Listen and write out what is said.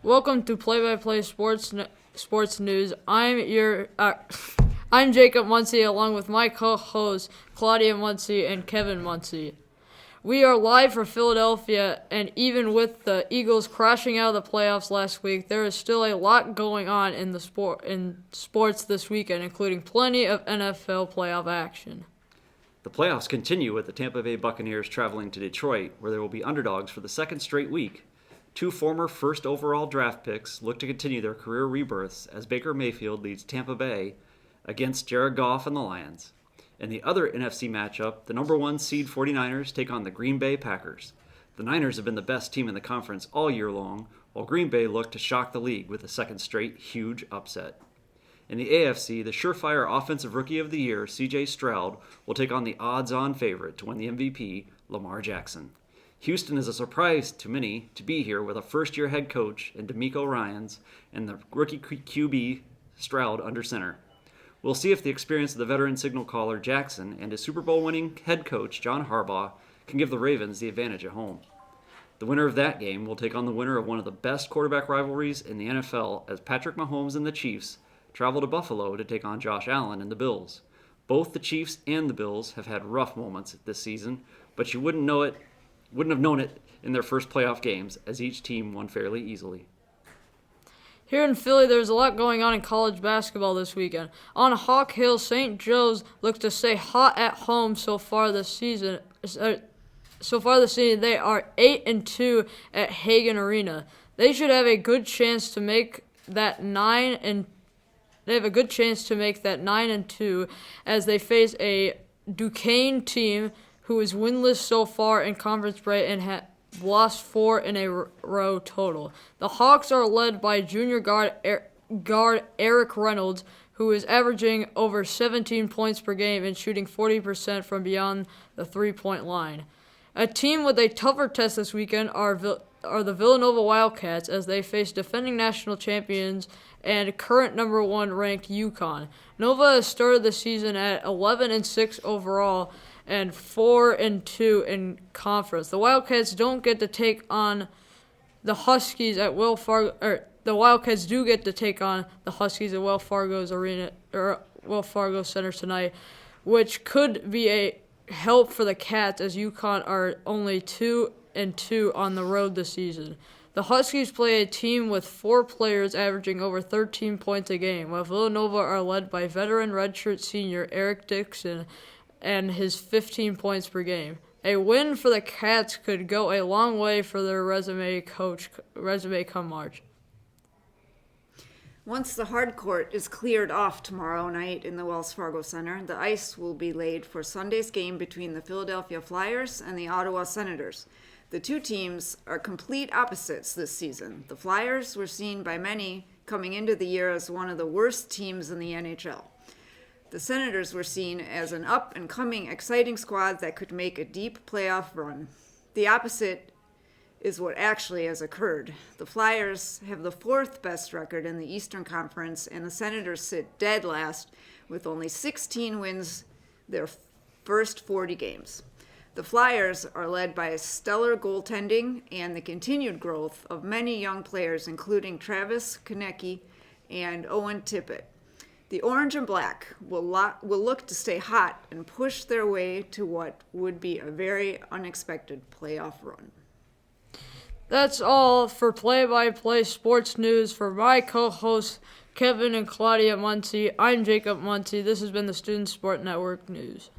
Welcome to Play-by-Play Sports News. I'm Jacob Muncie, along with my co-hosts Claudia Muncie and Kevin Muncie. We are live for Philadelphia, and even with the Eagles crashing out of the playoffs last week, there is still a lot going on in sports this weekend, including plenty of NFL playoff action. The playoffs continue with the Tampa Bay Buccaneers traveling to Detroit, where they will be underdogs for the second straight week. Two former first overall draft picks look to continue their career rebirths as Baker Mayfield leads Tampa Bay against Jared Goff and the Lions. In the other NFC matchup, the number 1 seed 49ers take on the Green Bay Packers. The Niners have been the best team in the conference all year long, while Green Bay look to shock the league with a second straight huge upset. In the AFC, the surefire Offensive Rookie of the Year, C.J. Stroud, will take on the odds-on favorite to win the MVP, Lamar Jackson. Houston is a surprise to many to be here with a first-year head coach in DeMeco Ryans and the rookie QB Stroud under center. We'll see if the experience of the veteran signal caller Jackson and his Super Bowl-winning head coach John Harbaugh can give the Ravens the advantage at home. The winner of that game will take on the winner of one of the best quarterback rivalries in the NFL as Patrick Mahomes and the Chiefs travel to Buffalo to take on Josh Allen and the Bills. Both the Chiefs and the Bills have had rough moments this season, but you wouldn't have known it in their first playoff games, as each team won fairly easily. Here in Philly, there's a lot going on in college basketball this weekend. On Hawk Hill, St. Joe's looks to stay hot at home so far this season. They are 8-2 at Hagan Arena. They should have a good chance to make that 9-2 as they face a Duquesne team who is winless so far in conference play and have lost 4 in a row total. The Hawks are led by junior guard Eric Reynolds, who is averaging over 17 points per game and shooting 40% from beyond the three-point line. A team with a tougher test this weekend are the Villanova Wildcats as they face defending national champions and current number 1 ranked UConn. Nova has started the season at 11-6 overall and 4-2 in conference. The Wildcats don't get to take on the Huskies at Wells Fargo. The Wildcats do get to take on the Huskies at Wells Fargo Center tonight, which could be a help for the Cats as UConn are only 2-2 on the road this season. The Huskies play a team with 4 players averaging over 13 points a game, while Villanova are led by veteran redshirt senior Eric Dixon and his 15 points per game. A win for the Cats could go a long way for their resume come March. Once the hard court is cleared off tomorrow night in the Wells Fargo Center, the ice will be laid for Sunday's game between the Philadelphia Flyers and the Ottawa Senators. The two teams are complete opposites this season. The Flyers were seen by many coming into the year as one of the worst teams in the NHL. The Senators were seen as an up-and-coming, exciting squad that could make a deep playoff run. The opposite is what actually has occurred. The Flyers have the 4th best record in the Eastern Conference, and the Senators sit dead last with only 16 wins their first 40 games. The Flyers are led by stellar goaltending and the continued growth of many young players, including Travis Konecny and Owen Tippett. The Orange and Black will look to stay hot and push their way to what would be a very unexpected playoff run. That's all for Play-by-Play Sports News. For my co-hosts Kevin and Claudia Muncie, I'm Jacob Muncie. This has been the Student Sport Network News.